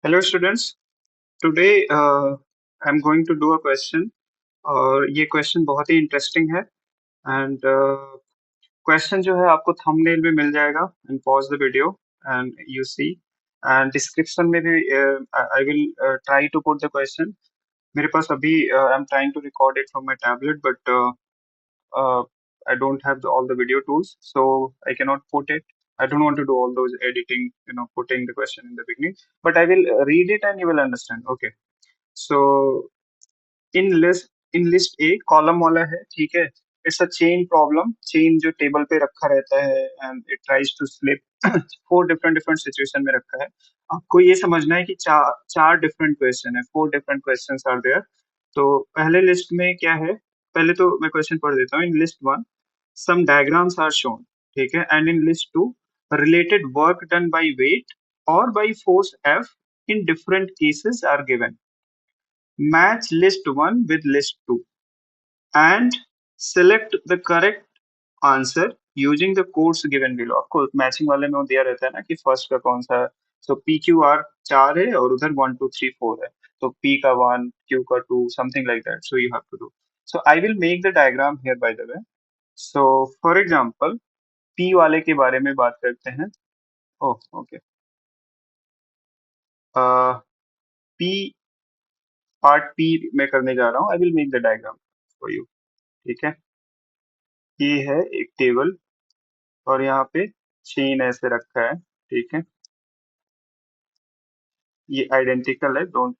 Hello students. Today I'm going to do a question और ये question बहुत ही इंटरेस्टिंग है एंड क्वेश्चन जो है आपको थंबनेल में मिल जाएगा and pause the video and you see and description में भी I will try to put the question. मेरे पास अभी I am trying to record it from my tablet but I don't have all the video tools, so I cannot put it. I don't want to do all those editing, putting the question in the beginning. But I will read it and you will understand. Okay. So in list A column वाला है, ठीक है. It's a chain problem. Chain जो table पे रखा रहता है and it tries to slip. Four different different situation में रखा है. आपको ये समझना है कि चार चार डिफरेंट क्वेश्चन है, four different questions are there. तो पहले लिस्ट में क्या है, पहले तो मैं क्वेश्चन पढ़ देता हूँ. In list one some diagrams are shown, ठीक है. And in list 2 related work done by weight or by force F in different cases are given. Match list 1 with list 2 and select the correct answer using the codes given below. आपको matching वाले में वो दिया रहता है ना कि first का कौन सा है. सो पी क्यू आर चार है और उधर 1 2 3 4 है. तो पी का 1, क्यू का 2, something like that. So you have to do. So I will make the diagram here by the way. So for example P वाले के बारे में बात करते हैं. Oh okay. P part P मैं करने जा रहा हूँ. I will make the diagram for you. ठीक है. ये है एक टेबल और यहाँ पे चेन ऐसे रखा है. ठीक है. ये आइडेंटिकल है. Don't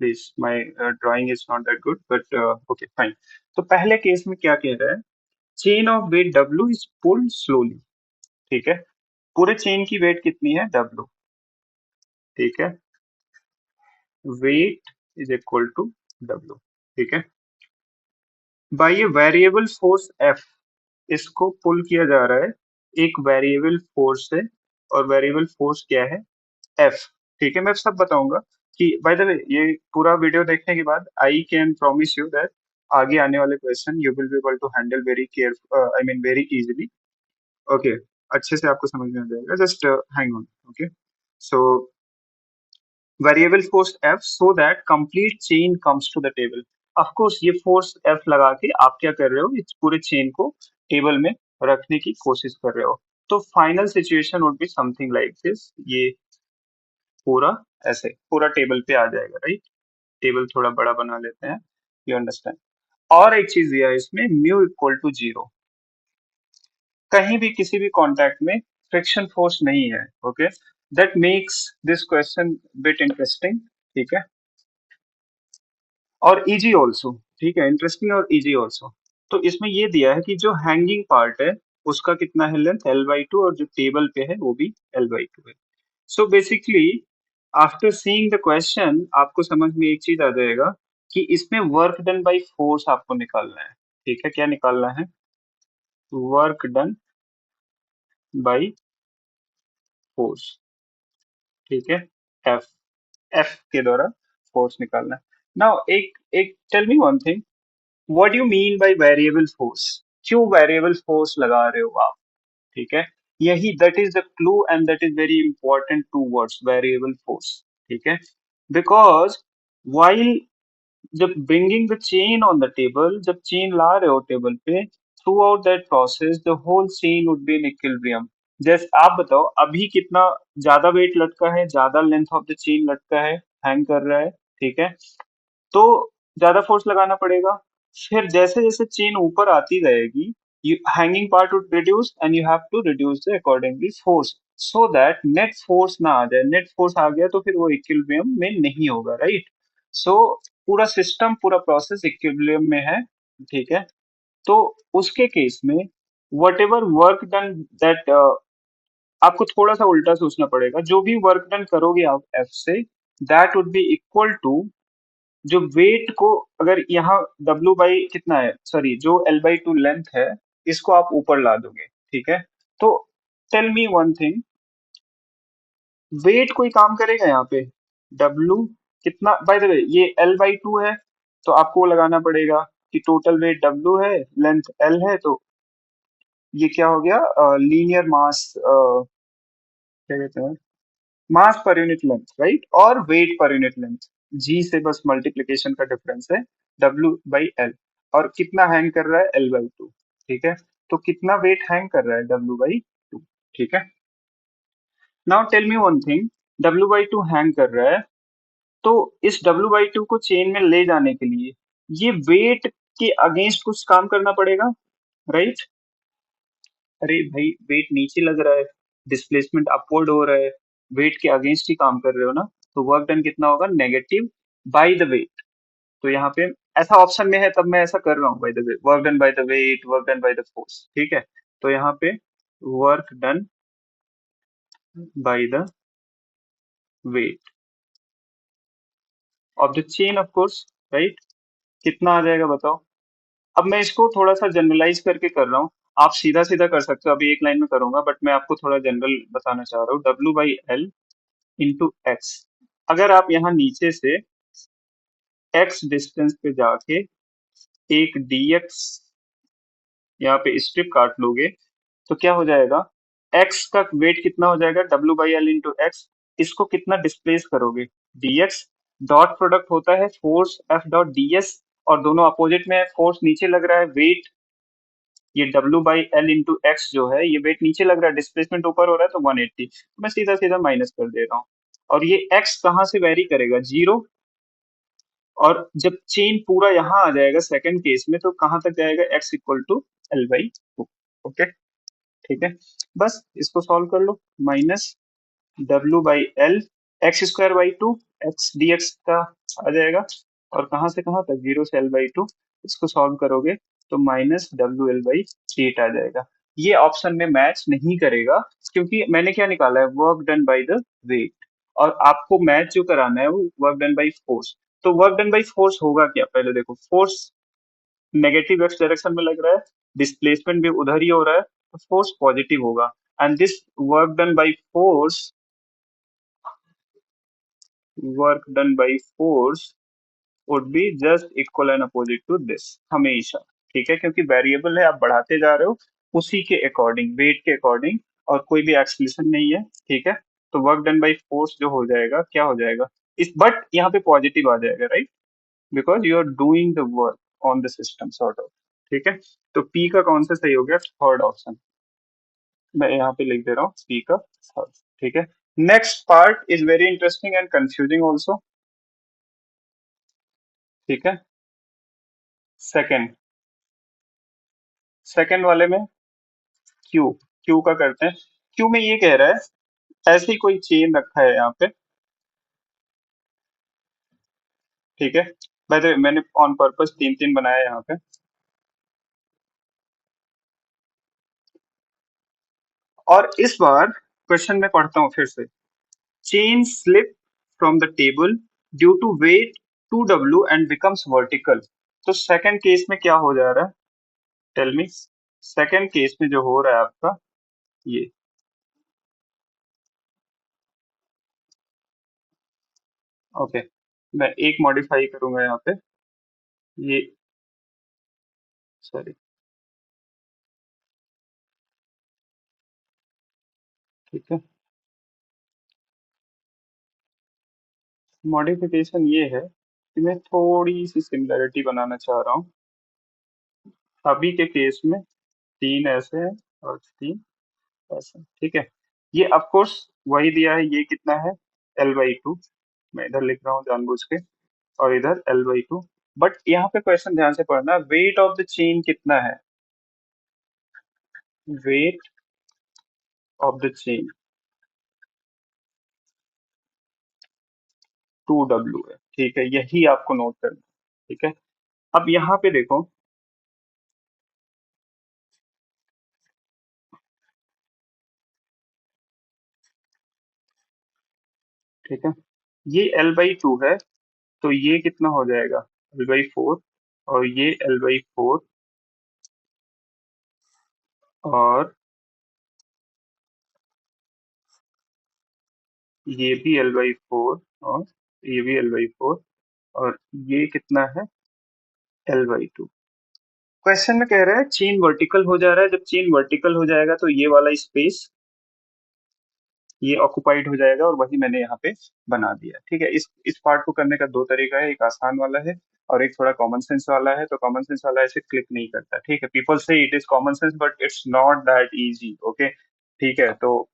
please, my drawing is not that good but okay fine. तो पहले केस में क्या कह रहा है, chain of weight W is pulled slowly. ठीक है. पूरे चेन की वेट कितनी है, डब्ल्यू. ठीक है. Weight is equal to W. ठीक है. By a variable force F, इसको पुल किया जा रहा है एक वेरिएबल फोर्स से. और वेरिएबल फोर्स क्या है, एफ. ठीक है. मैं सब बताऊंगा कि बाय द वे ये पूरा वीडियो देखने के बाद I can promise you that आगे आने वाले question you will be able to handle very care, I mean very easily. Okay. अच्छे से आपको समझ में आ जाएगा. Just hang on. Okay. So variable force F so that complete chain comes to the table. Of course ये force F लगा के आप क्या कर रहे हो, इस पूरे चेन को टेबल में रखने की कोशिश कर रहे हो. तो final situation would be something like this. ये पूरा ऐसे पूरा टेबल पे आ जाएगा, राइट. टेबल थोड़ा बड़ा बना लेते हैं. You understand. और एक चीज दिया है इसमें, म्यू इक्वल टू जीरो. कहीं भी किसी भी कॉन्टैक्ट में फ्रिक्शन फोर्स नहीं है. Okay. That makes this question bit interesting. ठीक है. और इजी ऑल्सो. ठीक है. इंटरेस्टिंग और इजी ऑल्सो. तो इसमें ये दिया है कि जो हैंगिंग पार्ट है उसका कितना है लेंथ, L/2. और जो टेबल पे है वो भी L/2 है. So basically after seeing the question आपको समझ में एक चीज आ जाएगा कि इसमें वर्क डन बाय फोर्स आपको निकालना है. ठीक है. क्या निकालना है, वर्क डन बाय फोर्स. ठीक है. एफ. एफ के द्वारा फोर्स निकालना है. नाउ एक एक tell me one thing, what do you mean by variable force. क्यों वेरिएबल फोर्स लगा रहे हो आप. ठीक है. यही that is the clue and that is very important two words, variable force. ठीक है. बिकॉज while जब bringing the chain on the table, जब चेन ला रहे हो टेबल पे, throughout that process the whole chain would be in equilibrium. जैसे आप बताओ अभी कितना ज्यादा वेट लटका है, ज्यादा लेंथ ऑफ द चेन लटका है, हैंग कर रहा है. ठीक है. तो ज्यादा फोर्स लगाना पड़ेगा. फिर जैसे जैसे चेन ऊपर आती रहेगी, hanging part would reduce and you have to reduce the accordingly force so that net force ना आ जाए. नेट फोर्स आ गया तो फिर वो इक्विलिब्रियम में नहीं होगा, राइट. सो पूरा सिस्टम, पूरा प्रोसेस इक्विलिब्रियम में है. ठीक है. तो उसके केस में what ever work done that, आपको थोड़ा सा उल्टा सोचना पड़ेगा. जो भी वर्क डन करोगे आप एफ से, that would be equal to जो वेट को, अगर यहाँ W बाई कितना है, सॉरी जो L/2 लेंथ है, इसको आप ऊपर ला दोगे. ठीक है. तो tell me one thing, weight कोई काम करेगा यहाँ पे, W कितना. बाय द वे ये L/2 है तो आपको वो लगाना पड़ेगा कि टोटल वेट W है, लेंथ L है. तो ये क्या हो गया, लीनियर मास, क्या कहते हैं, मास पर यूनिट लेंथ राइट, और वेट पर यूनिट लेंथ, जी से बस मल्टीप्लीकेशन का डिफरेंस है, डब्ल्यू बाई एल। और कितना हैंग कर रहा है, एल बाई टू। ठीक है, तो कितना वेट हैंग कर रहा है, डब्ल्यू बाई टू। ठीक है, now tell me one thing, W by two hang कर रहा है, तो इस डब्ल्यू बाई टू को चेन में ले जाने के लिए ये वेट के अगेंस्ट कुछ काम करना पड़ेगा, राइट। अरे भाई, वेट नीचे लग रहा है, डिस्प्लेसमेंट अपवर्ड हो रहा है, वेट के अगेंस्ट ही काम कर रहे हो ना, तो वर्क डन कितना होगा, नेगेटिव बाय द वेट। तो यहाँ पे ऐसा ऑप्शन में है, तब मैं ऐसा कर रहा हूँ, by the way, work done by the weight, work done by the force. ठीक है, तो यहाँ पे work done by the weight of the chain of course, right. कितना आ जाएगा बताओ। अब मैं इसको थोड़ा सा जनरलाइज करके कर रहा हूँ, आप सीधा सीधा कर सकते हो, अभी एक लाइन में करूंगा, बट मैं आपको थोड़ा जनरल बताना चाह रहा हूँ, W by L into x. अगर आप यहाँ नीचे से एक्स डिस्टेंस पे जाके एक dx यहाँ पे स्ट्रिप काट लोगे, तो क्या हो जाएगा, x का वेट कितना हो जाएगा, w by L into x. इसको कितना डिस्प्लेस करोगे, dx। डॉट प्रोडक्ट होता है फोर्स f डॉट ds, और दोनों अपोजिट में है, फोर्स नीचे लग रहा है, वेट ये w by L into x जो है, ये वेट नीचे लग रहा है, डिस्प्लेसमेंट ऊपर हो रहा है, तो 180। मैं सीधा सीधा माइनस कर दे रहा हूँ, और ये x कहाँ से वेरी करेगा, जीरो। और जब चेन पूरा यहाँ आ जाएगा सेकंड केस में, तो कहाँ तक जाएगा, x equal to L by two. Okay, ठीक है, बस इसको सॉल्व कर लो, minus W by L x square by two, x d x का आ जाएगा, और कहाँ से कहाँ तक, जीरो से एल बाई टू। इसको सॉल्व करोगे तो minus W L by eight आ जाएगा। ये ऑप्शन में मैच नहीं करेगा, क्योंकि मैंने क्या निकाला है, work done by the weight, और आपको मैच जो कराना है वो वर्क डन बाई फोर्स। तो वर्क डन बाई फोर्स होगा क्या, पहले देखो, फोर्स नेगेटिव एक्स डायरेक्शन में लग रहा है, डिस्प्लेसमेंट भी उधर ही हो रहा है, तो फोर्स पॉजिटिव होगा। And this work done by force, work done by force would be just equal and opposite to this, हमेशा। ठीक है, क्योंकि वेरिएबल है, आप बढ़ाते जा रहे हो उसी के अकॉर्डिंग, वेट के अकॉर्डिंग, और कोई भी एक्सप्लेशन नहीं है। ठीक है, तो वर्क डन बाई फोर्स जो हो जाएगा, क्या हो जाएगा, इस बट यहाँ पे पॉजिटिव आ जाएगा, right, because you are doing the work on the system sort of. ठीक है, तो पी का कौन सा सही हो गया, थर्ड ऑप्शन, मैं यहाँ पे लिख दे रहा हूँ पी का थर्ड। ठीक है, next part is very interesting and confusing also. ठीक है, सेकेंड, सेकेंड वाले में क्यू, क्यू का करते हैं। क्यू में ये कह रहा है, ऐसी कोई चेन रखा है यहाँ पे। ठीक है, बाय द वे मैंने ऑन पर्पस तीन तीन बनाया है यहाँ पे, और इस बार क्वेश्चन में पढ़ता हूँ फिर से, chain slip from the table due to weight to W and becomes vertical. तो सेकंड केस में क्या हो जा रहा है, टेल मी। सेकंड केस में जो हो रहा है आपका, ये, ओके, मैं एक मॉडिफाई करूंगा यहाँ पे, ये, सॉरी, ठीक है, मॉडिफिकेशन ये है कि मैं थोड़ी सी सिमिलरिटी बनाना चाह रहा हूँ। अभी के केस में तीन ऐसे हैं और तीन ऐसे हैं, ठीक है। ये ऑफ कोर्स वही दिया है, ये कितना है, एल बाई टू, मैं इधर लिख रहा हूँ जानबूझ के, और इधर एल बाई टू। बट यहाँ पे क्वेश्चन ध्यान से पढ़ना, वेट ऑफ द चेन कितना है, weight of the chain to W है। ठीक है, यही आपको नोट करना है। ठीक है, अब यहाँ पे देखो, ठीक है, ये एल बाई टू है, तो ये कितना हो जाएगा, एल बाई फोर, और ये एल बाई फोर, और ये भी एल बाई फोर, और ये भी एल बाई फोर, और ये कितना है, एल बाई टू। क्वेश्चन में कह रहा है चेन वर्टिकल हो जा रहा है, जब चेन वर्टिकल हो जाएगा तो ये वाला स्पेस ये ऑक्युपाइड हो जाएगा और वही मैंने यहाँ पे बना दिया। ठीक है, इस पार्ट को करने का दो तरीका है, एक आसान वाला है और एक थोड़ा कॉमन सेंस वाला है। तो कॉमन सेंस वाला ऐसे क्लिक नहीं करता। ठीक है, पीपल से it is common sense but it's not that easy. Okay, ठीक है, तो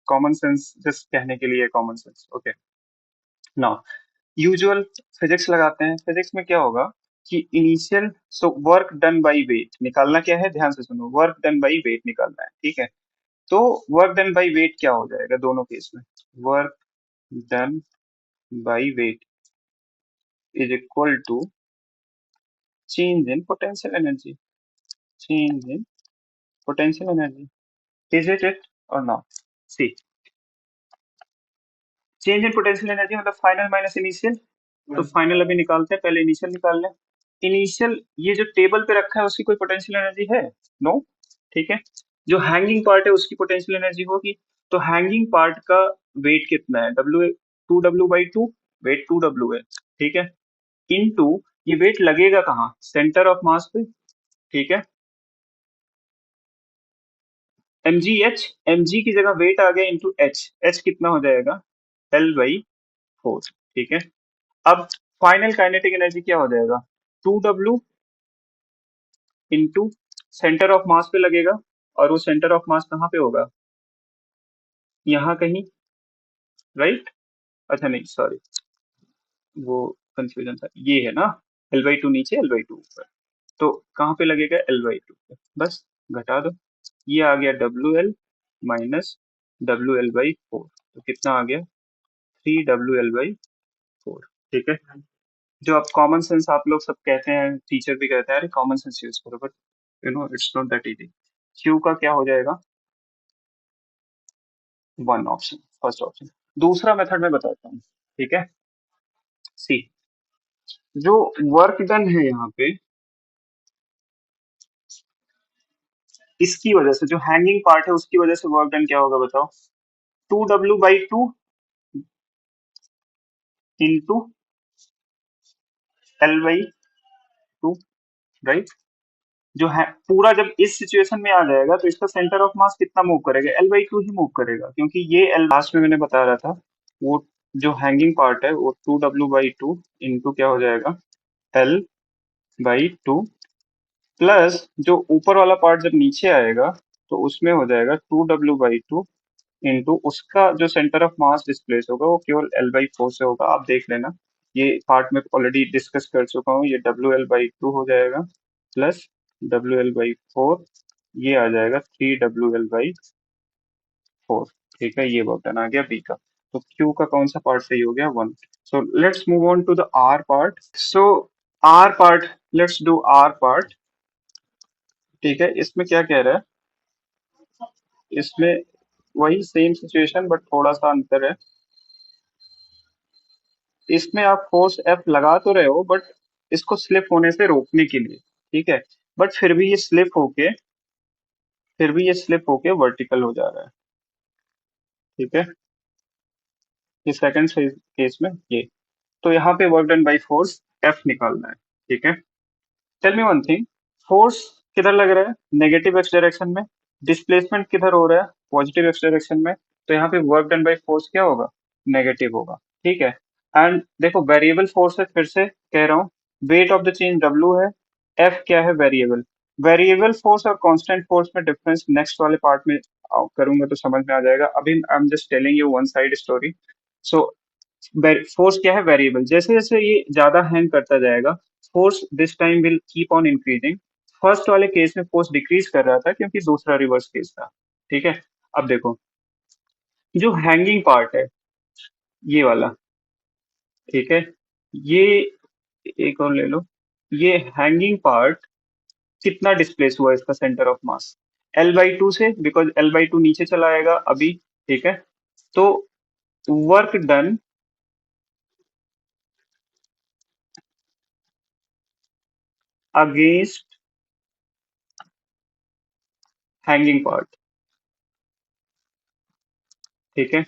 कॉमन सेंस जस्ट कहने के लिए common sense. Okay, now usual physics लगाते हैं। फिजिक्स में क्या होगा कि initial, so work done by wait निकालना क्या है, ध्यान से सुनो, वर्क डन बाय वेट निकालना है। ठीक है, तो वर्क डन बाय वेट क्या हो जाएगा दोनों केस में, work done by weight is equal to change in potential energy, change in potential energy. Is it और not? See, change in potential energy मतलब फाइनल माइनस इनिशियल। तो final अभी निकालते हैं, पहले इनिशियल निकाल लें। इनिशियल ये जो टेबल पे रखा है उसकी कोई पोटेंशियल एनर्जी है? नो। ठीक है, जो हैंगिंग पार्ट है उसकी पोटेंशियल एनर्जी होगी। तो हैंगिंग पार्ट का वेट कितना है, डब्ल्यू, 2W/2, वेट 2W है। ठीक है, इनटू ये वेट लगेगा कहाँ, सेंटर ऑफ मास पे। ठीक है, mg की जगह वेट आ गया इंटू एच, एच कितना हो जाएगा, L/4। ठीक है, अब फाइनल काइनेटिक एनर्जी क्या हो जाएगा, 2W into centre of mass पे लगेगा, और वो सेंटर ऑफ मास कहाँ पे होगा, यहाँ कहीं, राइट? अच्छा नहीं, सॉरी, वो कंफ्यूजन था, ये है ना, L/2 नीचे, L/2 ऊपर। तो कहाँ पे लगेगा, L/2 पे, बस घटा दो, ये आ गया WL माइनस WL/4। तो कितना आ गया, 3WL/4। ठीक है, जो आप कॉमन सेंस आप लोग सब कहते हैं, टीचर भी कहते हैं अरे कॉमन सेंस यूज करो, but you know it's not that easy. Q का क्या हो जाएगा, वन ऑप्शन, फर्स्ट ऑप्शन। दूसरा मेथड मैं बताता हूँ। ठीक है, सी, जो वर्क डन है यहाँ पे, इसकी वजह से जो हैंगिंग पार्ट है उसकी वजह से वर्क डन क्या होगा बताओ, 2W/2 इंटू L/2, राइट? जो है पूरा जब इस सिचुएशन में आ जाएगा तो इसका सेंटर ऑफ मास कितना मूव करेगा, L/2 ही मूव करेगा, क्योंकि ये L लास्ट में मैंने बता रहा था, वो जो हैंगिंग पार्ट है वो 2W/2 इंटू क्या हो जाएगा, L/2, प्लस जो ऊपर वाला पार्ट जब नीचे आएगा तो उसमें हो जाएगा 2W/2 इंटू उसका जो सेंटर ऑफ मास डिस्प्लेस होगा वो केवल L/4 से होगा। आप देख लेना, ये पार्ट में ऑलरेडी डिस्कस कर चुका हूँ। ये WL/2 हो जाएगा प्लस WL/4, ये आ जाएगा 3WL/4। ठीक है, ये बटन आ गया बी का। तो क्यू का कौन सा पार्ट सही हो गया, one. So let's move on to the R part. So R part, let's do R part. ठीक है, इसमें क्या कह रहा है, इसमें वही सेम सिचुएशन बट थोड़ा सा अंतर है। इसमें आप फोर्स एफ लगा तो रहे हो बट इसको स्लिप होने से रोकने के लिए। ठीक है, बट फिर भी ये स्लिप होके वर्टिकल हो जा रहा है। ठीक है, ये सेकंड केस में ये, तो यहाँ पे work done by force F निकालना है। ठीक है, tell me one thing, force किधर लग रहा है, नेगेटिव एक्स डायरेक्शन में, डिस्प्लेसमेंट किधर हो रहा है, पॉजिटिव एक्स डायरेक्शन में। तो यहाँ पे वर्क डन बाई फोर्स क्या होगा, नेगेटिव होगा। ठीक है, एंड देखो वेरिएबल फोर्स है, फिर से कह रहा हूँ, wait of the change W है, F क्या है, वेरिएबल। वेरिएबल फोर्स और कांस्टेंट फोर्स में डिफरेंस नेक्स्ट वाले पार्ट में करूंगा तो समझ में आ जाएगा। अभी I am just telling you one side story. So force क्या है, वेरिएबल। जैसे जैसे ये ज्यादा हैंग करता जाएगा, force this time will keep on increasing. First वाले केस में फोर्स डिक्रीज कर रहा था क्योंकि दूसरा रिवर्स केस था। ठीक है, अब देखो जो हैंगिंग पार्ट है ये वाला, ठीक है, ये एक और ले लो, ये हैंगिंग पार्ट कितना डिस्प्लेस हुआ इसका सेंटर ऑफ मास, L/2 से, बिकॉज L/2 नीचे चला आएगा अभी। ठीक है, तो work done against hanging part. ठीक है,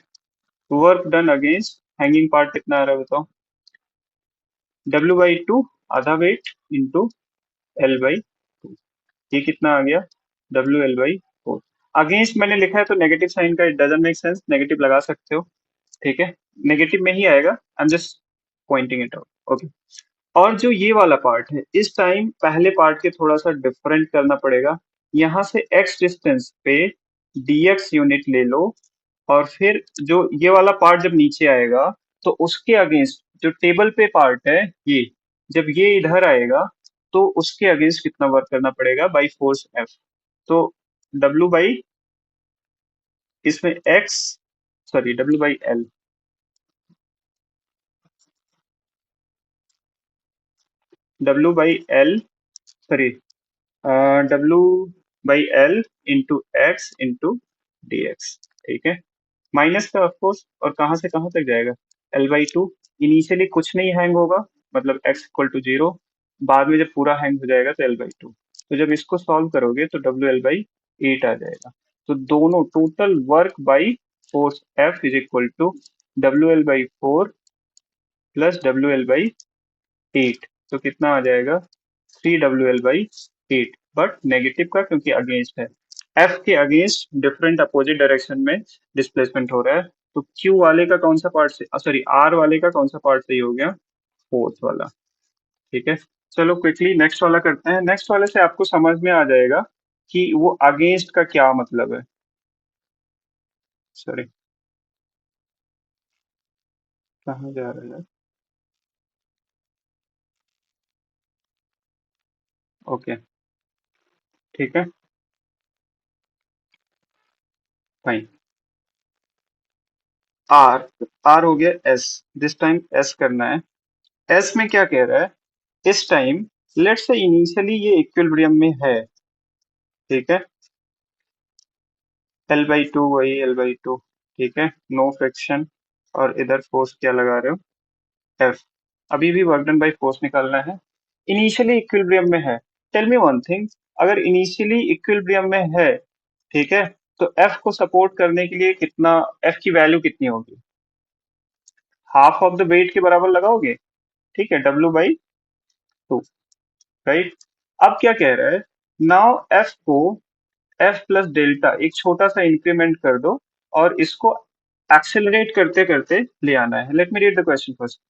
work done against hanging part कितना आ रहा है बताओ, W/2 आधा वेट इंटू L/2, ये कितना आ गया, WL/4। अगेंस्ट मैंने लिखा है तो नेगेटिव साइन का it doesn't make sense, negative लगा सकते हो, ठीक है, नेगेटिव में ही आएगा, I am just pointing it out, okay. और जो ये वाला पार्ट है, इस टाइम पहले पार्ट के थोड़ा सा डिफरेंट करना पड़ेगा। यहाँ से x डिस्टेंस पे dx यूनिट ले लो, और फिर जो ये वाला पार्ट जब नीचे आएगा तो उसके अगेंस्ट जो टेबल पे पार्ट है ये, जब ये इधर आएगा तो उसके अगेंस्ट कितना वर्क करना पड़ेगा बाई फोर्स F। तो W बाई, इसमें x, sorry W by L, W by L, sorry W by L into x into D x, ठीक है, माइनस का ऑफकोर्स, और कहाँ से कहाँ तक जाएगा, L/2। इनिशियली कुछ नहीं हैंग होगा, मतलब x इक्वल टू 0, बाद में जब पूरा हैंग हो जाएगा तो L/2। तो जब इसको सॉल्व करोगे तो WL/8 आ जाएगा। तो दोनों total work by force F is equal to WL/4 plus WL/8। तो कितना आ जाएगा, 3WL/8, बट नेगेटिव का क्योंकि अगेंस्ट है, F के अगेंस्ट डिफरेंट अपोजिट डायरेक्शन में डिस्प्लेसमेंट हो रहा है। तो Q वाले का कौन सा पार्ट से, सॉरी R वाले का कौन सा पार्ट सही हो गया, फोर्थ वाला, ठीक है। चलो क्विकली नेक्स्ट वाला करते हैं, नेक्स्ट वाले से आपको समझ में आ जाएगा कि वो अगेंस्ट का क्या मतलब है। सॉरी, कहाँ जा रहा है, ओके, ठीक है, फाइन। R, R हो गया S, दिस टाइम S करना है। S में क्या कह रहा है, इस टाइम लेट्स से इनिशियली ये इक्विलिब्रियम में है, ठीक है, L/2 वही L/2, ठीक है, नो फ्रिक्शन, और इधर फोर्स क्या लगा रहे हो, F। अभी भी वर्क डन बाई फोर्स निकालना है, इनिशियली इक्विलिब्रियम में है। टेल मी वन थिंग, अगर इनिशियली इक्विलिब्रियम में है, ठीक है, तो F को सपोर्ट करने के लिए कितना, F की वैल्यू कितनी होगी, हाफ ऑफ द वेट के बराबर लगाओगे, ठीक है, W/2, राइट। अब क्या कह रहा है, नाउ F को F प्लस डेल्टा एक छोटा सा इंक्रीमेंट कर दो, और इसको एक्सेलरेट करते करते ले आना है। Let me read the question first.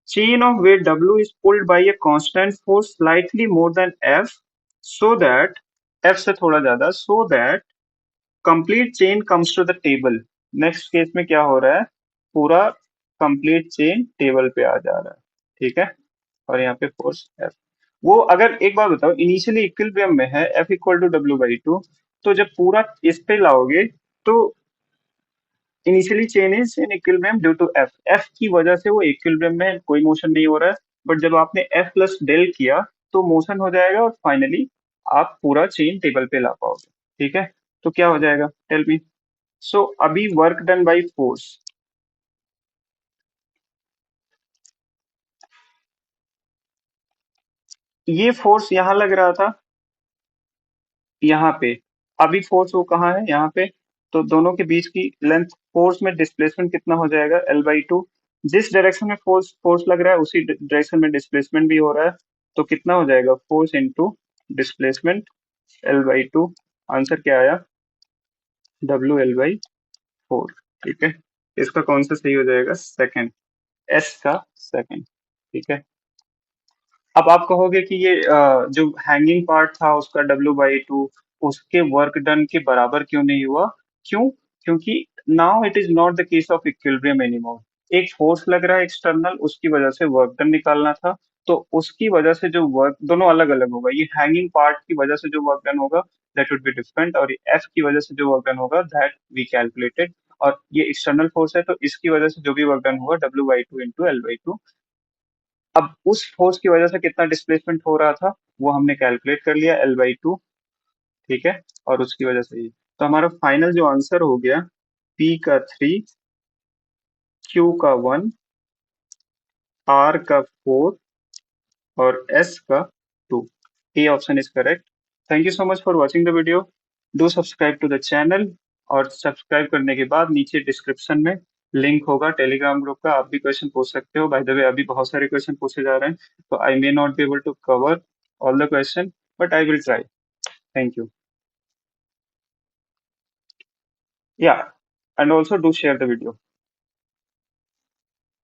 Chain of weight W is pulled by a constant force slightly more than F, so that F से थोड़ा ज्यादा, so that complete chain comes to the table। Next case में क्या हो रहा है, पूरा complete chain table पे आ जा रहा है, ठीक है, और यहाँ पे फोर्स F। वो अगर एक बात बताओ, इनिशियली इक्विलिब्रियम में है F इक्वल टू W/2, तो जब पूरा इस पे लाओगे तो initially chain is in equilibrium due to F, F की वजह से वो इक्विलिब्रियम में कोई मोशन नहीं हो रहा है, बट जब आपने F प्लस डेल किया तो मोशन हो जाएगा, और फाइनली आप पूरा चेन टेबल पे ला पाओगे, ठीक है। तो क्या हो जाएगा, टेल मी। सो अभी वर्क डन बाई फोर्स, ये फोर्स यहाँ लग रहा था, यहाँ पे, अभी फोर्स वो कहाँ है, यहाँ पे। तो दोनों के बीच की लेंथ, फोर्स में डिस्प्लेसमेंट कितना हो जाएगा, L/2। जिस डायरेक्शन में फोर्स फोर्स लग रहा है उसी डायरेक्शन में डिस्प्लेसमेंट भी हो रहा है, तो कितना हो जाएगा, force into displacement L/2। Answer क्या आया, WL/4, ठीक है। इसका कौन सा सही हो जाएगा, सेकंड, S का सेकंड, ठीक है। अब आप कहोगे कि ये जो हैंगिंग पार्ट था उसका W/2 उसके वर्क डन के बराबर क्यों नहीं हुआ, क्यों, क्योंकि now it is not the case of equilibrium anymore. एक फोर्स लग रहा है एक्सटर्नल, उसकी वजह से वर्क डन निकालना था, तो उसकी वजह से जो वर्क, दोनों अलग अलग होगा, ये हैंगिंग पार्ट की वजह से जो वर्क डन होगा दैट वुड बी डिफरेंट, और ये F की वजह से जो वर्क डन होगा दैट वी कैलकुलेटेड। और ये एक्सटर्नल फोर्स है तो इसकी वजह से जो भी वर्क डन होगा W/2 इंटू L/2। अब उस फोर्स की वजह से कितना डिस्प्लेसमेंट हो रहा था वो हमने कैलकुलेट कर लिया, L/2, ठीक है, और उसकी वजह से ही। तो हमारा फाइनल जो आंसर हो गया, P का 3, Q का 1, R का 4, और S का 2। A option is correct. Thank you so much for watching the video, do subscribe to the channel. और सब्सक्राइब करने के बाद नीचे डिस्क्रिप्शन में लिंक होगा टेलीग्राम ग्रुप का, आप भी क्वेश्चन पूछ सकते हो। बाय द वे अभी बहुत सारे क्वेश्चन पूछे जा रहे हैं, तो I may not be able to cover all the question, but I will try. Thank you. Yeah, and also do share the video.